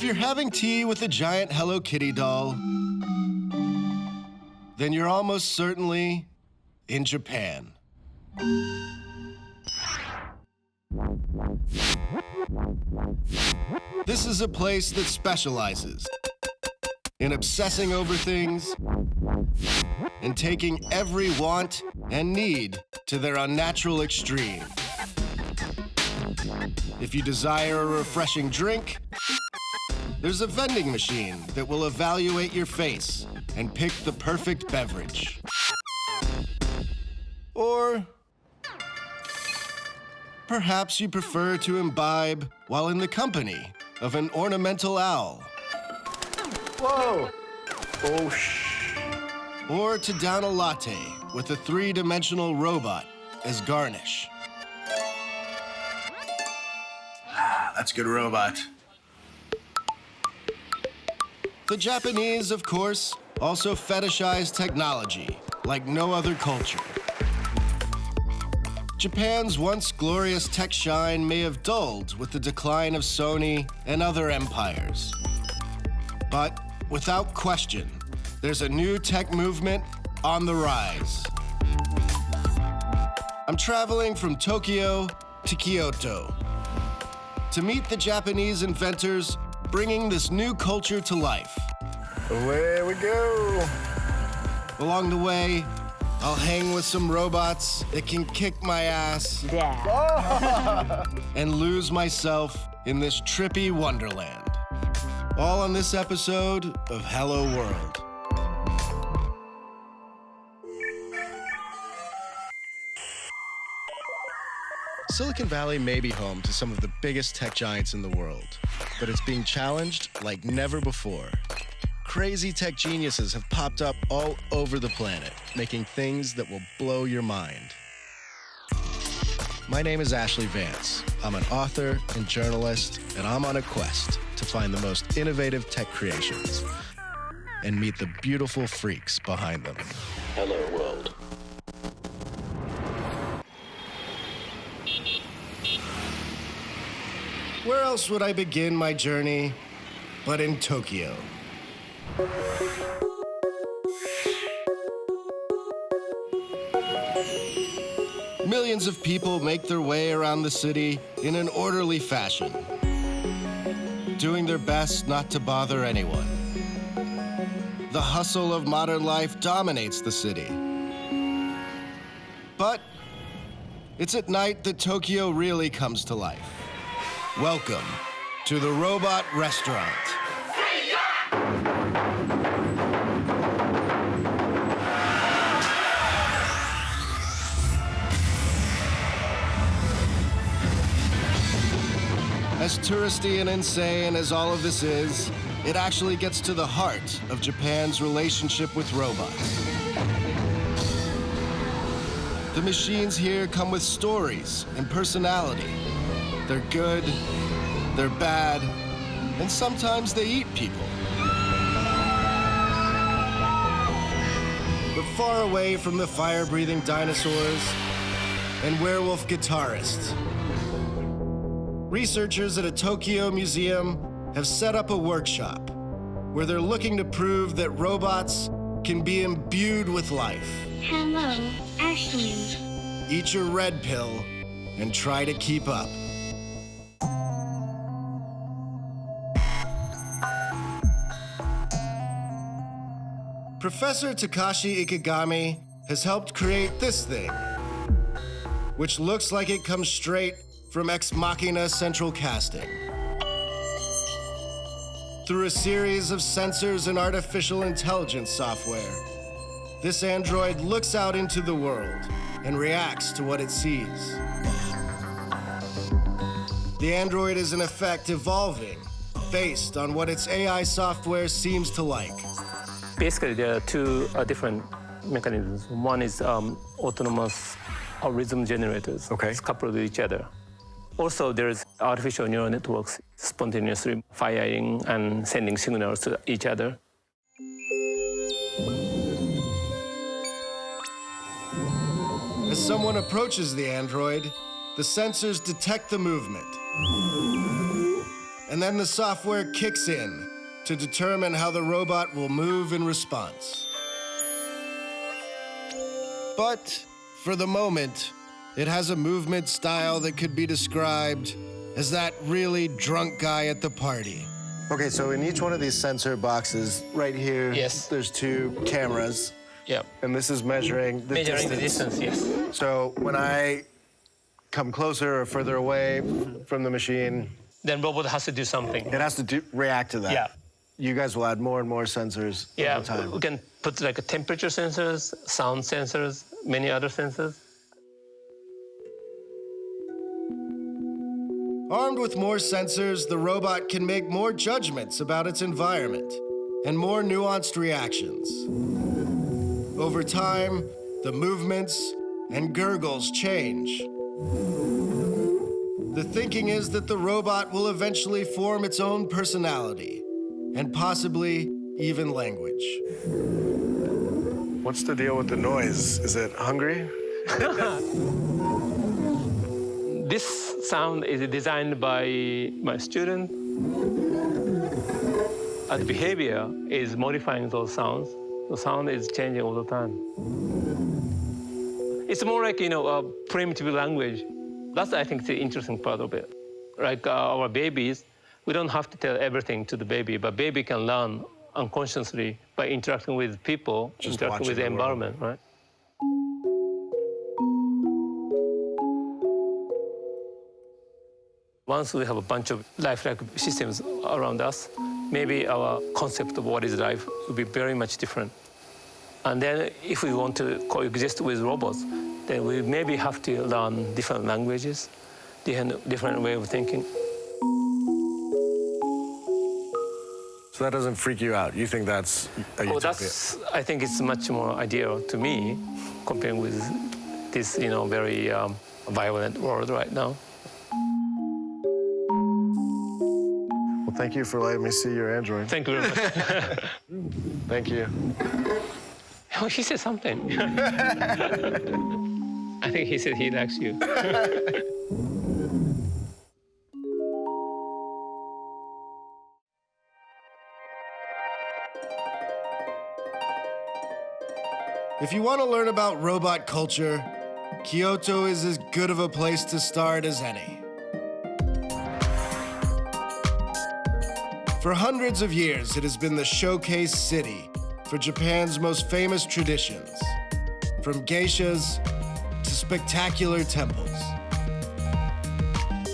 you're having tea with a giant Hello Kitty doll, then you're almost certainly in Japan. This is a place that specializes in obsessing over things and taking every want and need to their unnatural extreme. If you desire a refreshing drink, there's a vending machine that will evaluate your face and pick the perfect beverage. Or perhaps you prefer to imbibe while in the company of an ornamental owl. Whoa! Oh, shh. Or to down a latte with a three-dimensional robot as garnish. That's a good robot. The Japanese, of course, also fetishize technology like no other culture. Japan's once glorious tech shine may have dulled with the decline of Sony and other empires. But without question, there's a new tech movement on the rise. I'm traveling from Tokyo to Kyoto to meet the Japanese inventors bringing this new culture to life. Away we go. Along the way, I'll hang with some robots that can kick my ass and lose myself in this trippy wonderland. All on this episode of Hello World. Silicon Valley may be home to some of the biggest tech giants in the world, but it's being challenged like never before. Crazy tech geniuses have popped up all over the planet, making things that will blow your mind. My name is Ashlee Vance. I'm an author and journalist, and I'm on a quest to find the most innovative tech creations and meet the beautiful freaks behind them. Hello, world. Where else would I begin my journey but in Tokyo? Millions of people make their way around the city in an orderly fashion, doing their best not to bother anyone. The hustle of modern life dominates the city. But it's at night that Tokyo really comes to life. Welcome to the Robot Restaurant. As touristy and insane as all of this is, it actually gets to the heart of Japan's relationship with robots. The machines here come with stories and personality. They're good, they're bad, and sometimes they eat people. But far away from the fire-breathing dinosaurs and werewolf guitarists, researchers at a Tokyo museum have set up a workshop where they're looking to prove that robots can be imbued with life. Hello, Ashlee. Eat your red pill and try to keep up. Professor Takashi Ikegami has helped create this thing, which looks like it comes straight from Ex Machina Central Casting. Through a series of sensors and artificial intelligence software, this android looks out into the world and reacts to what it sees. The android is in effect evolving based on what its AI software seems to like. Basically, there are two different mechanisms. One is autonomous rhythm generators. Okay. It's coupled with each other. Also, there's artificial neural networks spontaneously firing and sending signals to each other. As someone approaches the android, the sensors detect the movement. and then the software kicks in to determine how the robot will move in response. But for the moment, it has a movement style that could be described as that really drunk guy at the party. Okay, so in each one of these sensor boxes, right here, Yes. there's 2 cameras, Yeah. and this is measuring the Measuring distance. the distance, yes. So when I come closer or further away from the machine, Then robot has to do something. it has to react to that. Yeah. You guys will add more and more sensors Yeah, over time. we can put like a temperature sensors, sound sensors, many other sensors. Armed with more sensors, the robot can make more judgments about its environment and more nuanced reactions. Over time, the movements and gurgles change. The thinking is that the robot will eventually form its own personality and possibly even language. What's the deal with the noise? Is it hungry? This sound is designed by my student. And behavior is modifying those sounds. The sound is changing all the time. It's more like, a primitive language. That's, I think, the interesting part of it. Like our babies, we don't have to tell everything to the baby, but baby can learn unconsciously by interacting with people, Just interacting with the watching the world. environment, right? Once we have a bunch of lifelike systems around us, maybe our concept of what is life will be very much different. And then if we want to coexist with robots, then we maybe have to learn different languages, different way of thinking. So that doesn't freak you out? You think that's a utopia? I think it's much more ideal to me comparing with this, very violent world right now. Well, thank you for letting me see your Android. Thank you very much. Thank you. Oh, he said something. I think he said he likes you. If you want to learn about robot culture, Kyoto is as good of a place to start as any. For hundreds of years, it has been the showcase city for Japan's most famous traditions, from geishas to spectacular temples.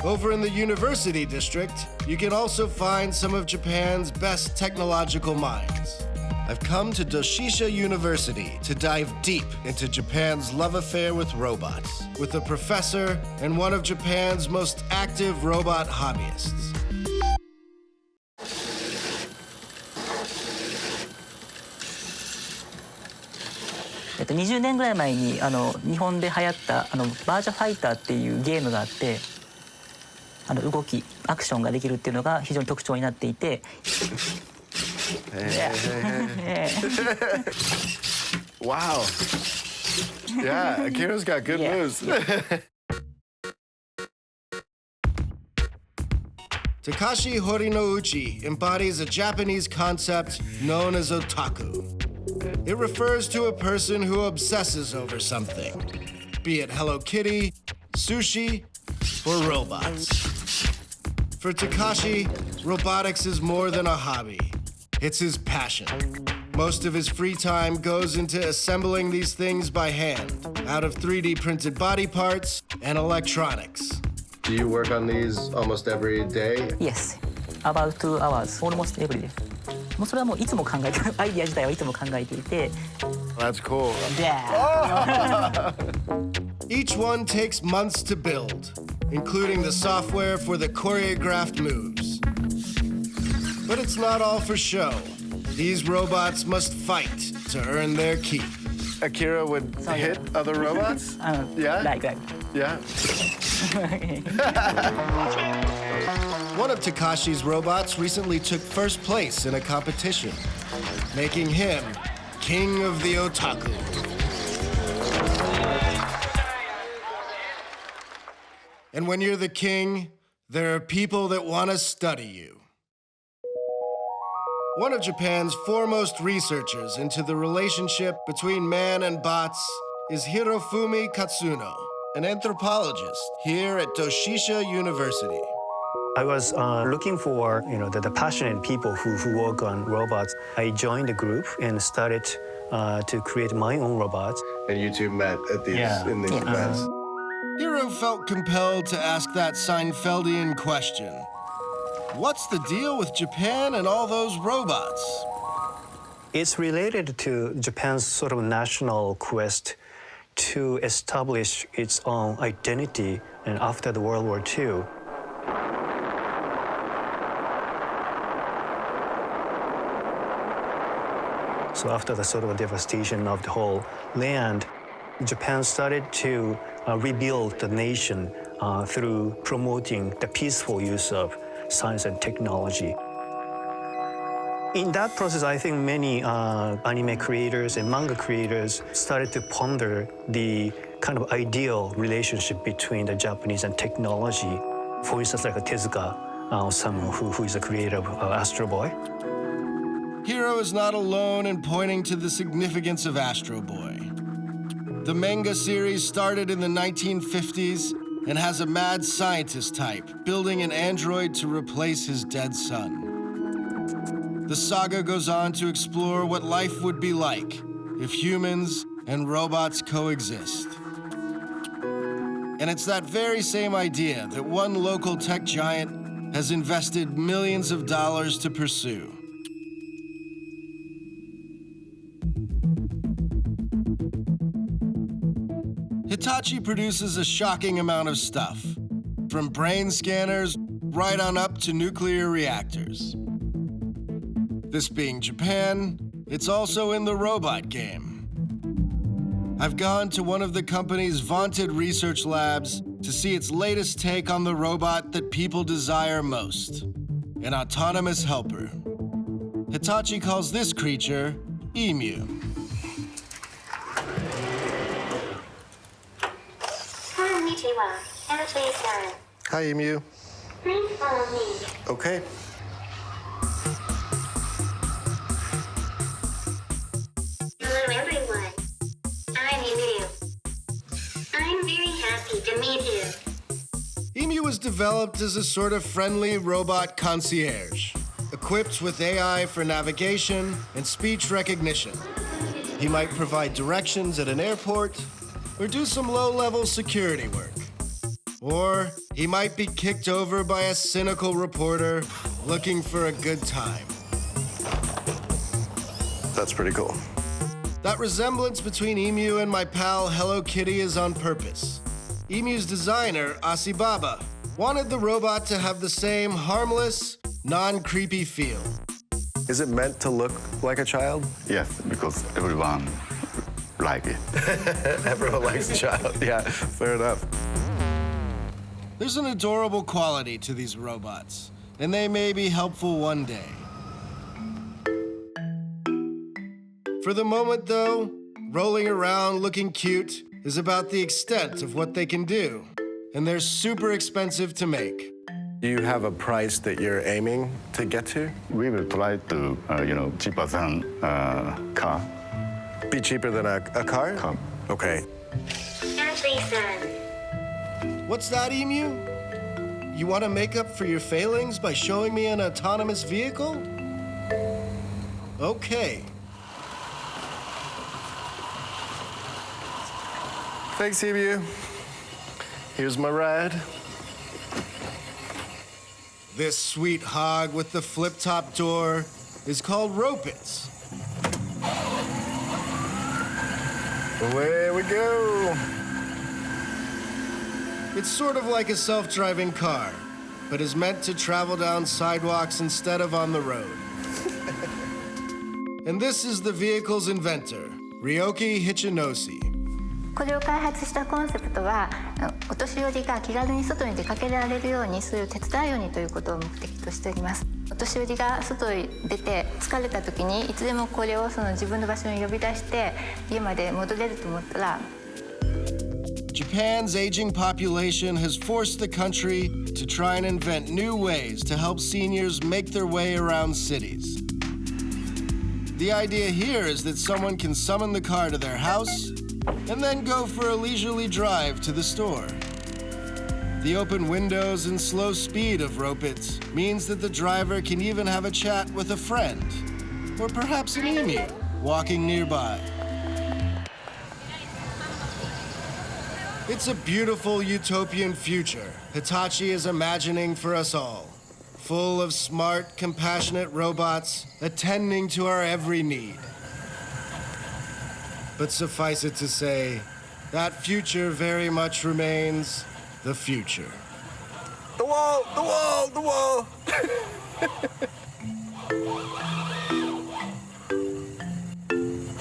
Over in the University District, you can also find some of Japan's best technological minds. I've come to Doshisha University to dive deep into Japan's love affair with robots, with a professor and one of Japan's most active robot hobbyists. 20年ぐらい前に日本で流行ったバーチャファイターっていうゲームがあって動きアクションができるっていうのが非常に特徴になっていて。Wow. Yeah, Akira's got good moves. Takashi Horinouchi embodies a Japanese concept known as otaku. It refers to a person who obsesses over something, be it Hello Kitty, sushi, or robots. For Takashi, robotics is more than a hobby. It's his passion. Most of his free time goes into assembling these things by hand, out of 3D printed body parts and electronics. Do you work on these almost every day? Yes, about 2 hours, almost every day. もうそれはもういつも考えてアイディア自体はいつも考えていて。That's cool. Yeah. Each one takes months to build, including the software for the choreographed moves. But it's not all for show. These robots must fight to earn their keep. Akira would hit other robots? Yeah? Like. Yeah. One of Takashi's robots recently took first place in a competition, making him king of the otaku. And when you're the king, There are people that want to study you. One of Japan's foremost researchers into the relationship between man and bots is Hirofumi Katsuno, an anthropologist here at Doshisha University. I was looking for the passionate people who work on robots. I joined the group and started to create my own robots. And you two met at in these events. Hiro felt compelled to ask that Seinfeldian question. What's the deal with Japan and all those robots? It's related to Japan's sort of national quest to establish its own identity and after the World War II. So after the sort of devastation of the whole land, Japan started to rebuild the nation through promoting the peaceful use of science and technology. In that process, I think many anime creators and manga creators started to ponder the kind of ideal relationship between the Japanese and technology. For instance, like Tezuka Osamu, who is a creator of Astro Boy. Hiro is not alone in pointing to the significance of Astro Boy. The manga series started in the 1950s and has a mad scientist type building an android to replace his dead son. The saga goes on to explore what life would be like if humans and robots coexist. And it's that very same idea that one local tech giant has invested millions of dollars to pursue. Hitachi produces a shocking amount of stuff, from brain scanners right on up to nuclear reactors. This being Japan, it's also in the robot game. I've gone to one of the company's vaunted research labs to see its latest take on the robot that people desire most, an autonomous helper. Hitachi calls this creature Emu. Konnichiwa, Ashlee-san. Hi, Emu. Please follow me. Okay. Hello, everyone. I'm Emu. I'm very happy to meet you. Emu was developed as a sort of friendly robot concierge, equipped with AI for navigation and speech recognition. He might provide directions at an airport or do some low-level security work. Or he might be kicked over by a cynical reporter looking for a good time. That's pretty cool. That resemblance between Emu and my pal Hello Kitty is on purpose. Emu's designer, Asibaba, wanted the robot to have the same harmless, non-creepy feel. Is it meant to look like a child? Yes, because everyone like it. Everyone likes a child. Yeah, fair enough. There's an adorable quality to these robots, and they may be helpful one day. For the moment, though, rolling around looking cute is about the extent of what they can do, and they're super expensive to make. Do you have a price that you're aiming to get to? We will try to, cheaper than car. Be cheaper than a car? Car. Okay. Ashlee-san. What's that, Emu? You want to make up for your failings by showing me an autonomous vehicle? Okay. Thanks, Emu. Here's my ride. This sweet hog with the flip-top door is called Robotics. Away we go. It's sort of like a self-driving car, but is meant to travel down sidewalks instead of on the road. And this is the vehicle's inventor, Ryoki Hichinose. これを開発したコンセプトは、お年寄りが気軽に外に出かけられるようにする手伝うようにということを目的としております。お年寄りが外に出て疲れた時にいつでもこれを自分の場所に呼び出して家まで戻れると思ったら。Japan's aging population has forced the country to try and invent new ways to help seniors make their way around cities. The idea here is that someone can summon the car to their house and then go for a leisurely drive to the store. The open windows and slow speed of Robotics means that the driver can even have a chat with a friend, or perhaps an emu walking nearby. It's a beautiful utopian future Hitachi is imagining for us all, full of smart, compassionate robots attending to our every need. But suffice it to say, that future very much remains the future. The wall, the wall, the wall.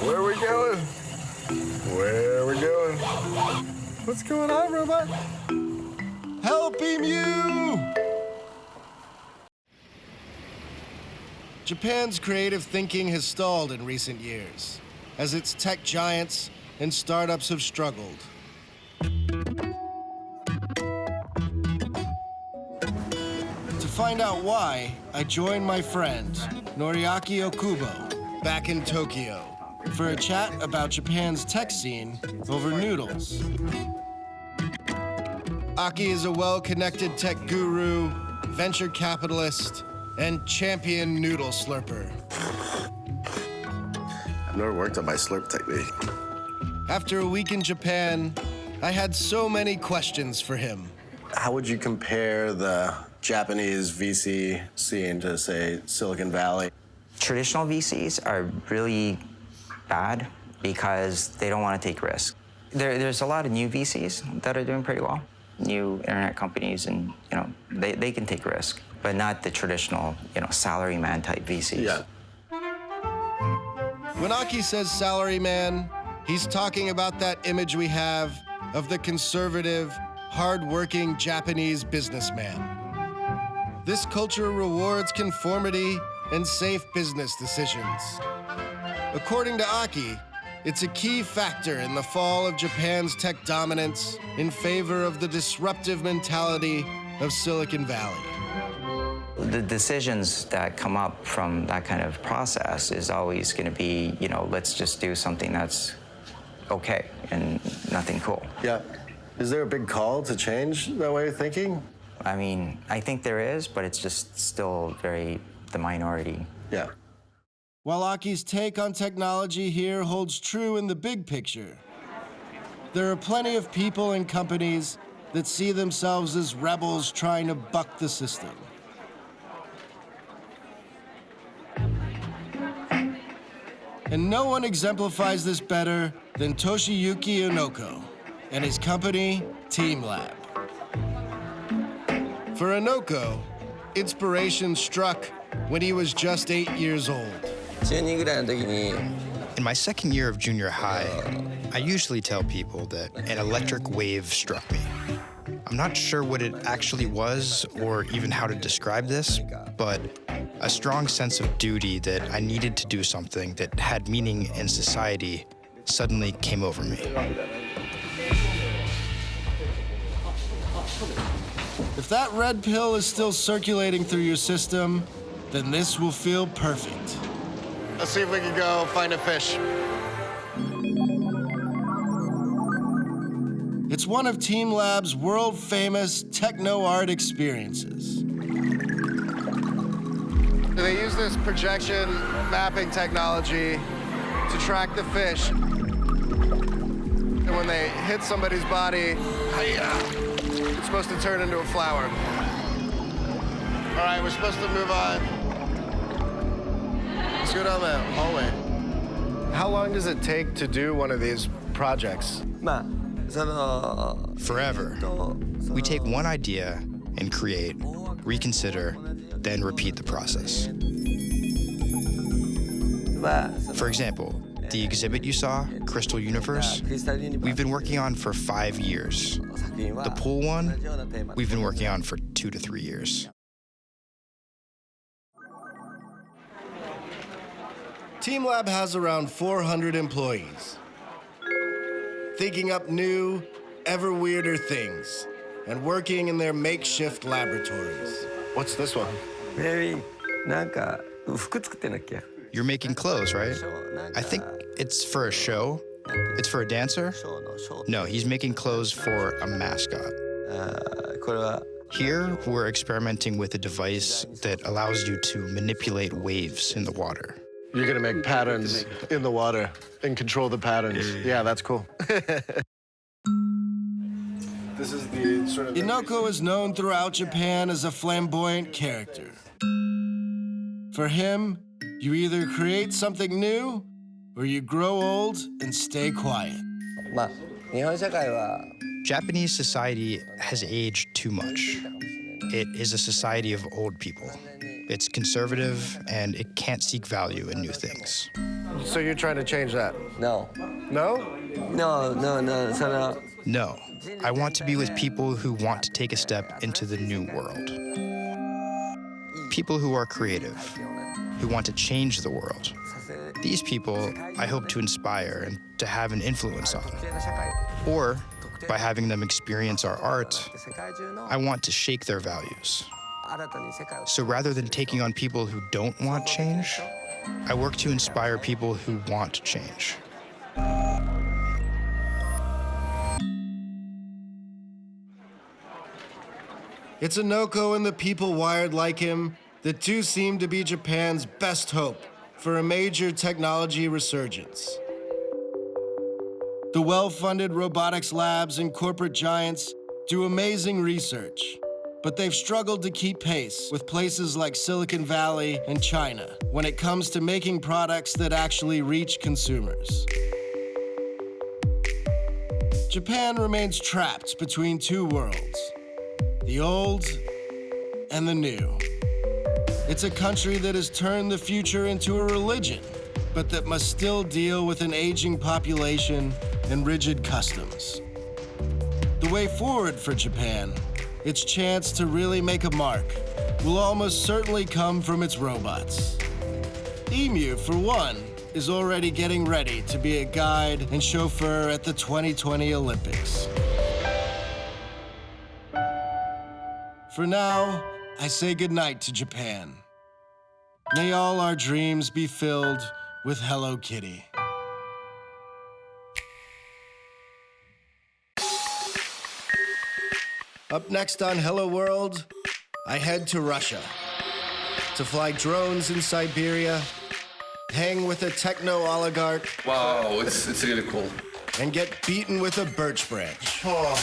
Where are we going? Where are we going? What's going on, robot? Help emu! Japan's creative thinking has stalled in recent years, as its tech giants and startups have struggled. To find out why, I joined my friend, Noriaki Okubo, back in Tokyo, for a chat about Japan's tech scene over noodles. Aki is a well-connected tech guru, venture capitalist, and champion noodle slurper. I've never worked on my slurp technique. After a week in Japan, I had so many questions for him. How would you compare the Japanese VC scene to, say, Silicon Valley? Traditional VCs are really bad because they don't want to take risks. There's a lot of new VCs that are doing pretty well. New internet companies, and they can take risk, but not the traditional salaryman type VCs. Yeah. When Aki says salaryman, he's talking about that image we have of the conservative, hard-working Japanese businessman. This culture rewards conformity and safe business decisions. According to Aki, it's a key factor in the fall of Japan's tech dominance in favor of the disruptive mentality of Silicon Valley. The decisions that come up from that kind of process is always going to be, let's just do something that's okay and nothing cool. Yeah. Is there a big call to change that way of thinking? I mean, I think there is, but it's just still the minority. Yeah. While Aki's take on technology here holds true in the big picture, there are plenty of people and companies that see themselves as rebels trying to buck the system. And no one exemplifies this better than Toshiyuki Onoko and his company, TeamLab. For Onoko, inspiration struck when he was just 8 years old. In my second year of junior high, I usually tell people that an electric wave struck me. I'm not sure what it actually was or even how to describe this, but a strong sense of duty that I needed to do something that had meaning in society suddenly came over me. If that red pill is still circulating through your system, then this will feel perfect. Let's see if we can go find a fish. It's one of TeamLab's world-famous techno-art experiences. They use this projection mapping technology to track the fish. And when they hit somebody's body, it's supposed to turn into a flower. All right, we're supposed to move on. Let's go down the hallway. How long does it take to do one of these projects? Forever. We take one idea and create, reconsider, then repeat the process. For example, the exhibit you saw, Crystal Universe, we've been working on for 5 years. The pool one, we've been working on for 2 to 3 years. TeamLab has around 400 employees, thinking up new ever weirder things and working in their makeshift laboratories. What's this one? Maybe なんか服作ってんだっけ? You're making clothes, right? I think it's for a show. It's for a dancer? No, he's making clothes for a mascot. これは Here, we're experimenting with a device that allows you to manipulate waves in the water. You're gonna make patterns in the water and control the patterns. Yeah, that's cool. This is the sort of... Inoko is known throughout Japan as a flamboyant character. For him, you either create something new or you grow old and stay quiet. まあ日本社会は Japanese society has aged too much. It is a society of old people. It's conservative, and it can't seek value in new things. So you're trying to change that? No. No? No. その No, I want to be with people who want to take a step into the new world. People who are creative, who want to change the world. These people I hope to inspire and to have an influence on. Or, by having them experience our art, I want to shake their values. So rather than taking on people who don't want change, I work to inspire people who want change. It's Inoko and the people wired like him that do seem to be Japan's best hope for a major technology resurgence. The well-funded robotics labs and corporate giants do amazing research, but they've struggled to keep pace with places like Silicon Valley and China when it comes to making products that actually reach consumers. Japan remains trapped between two worlds, the old and the new. It's a country that has turned the future into a religion, but that must still deal with an aging population and rigid customs. The way forward for Japan, its chance to really make a mark, will almost certainly come from its robots. Emu, for one, is already getting ready to be a guide and chauffeur at the 2020 Olympics. For now, I say goodnight to Japan. May all our dreams be filled with Hello Kitty. Up next on Hello World, I head to Russia to fly drones in Siberia, hang with a techno-oligarch. Wow, it's really cool. And get beaten with a birch branch. Oh.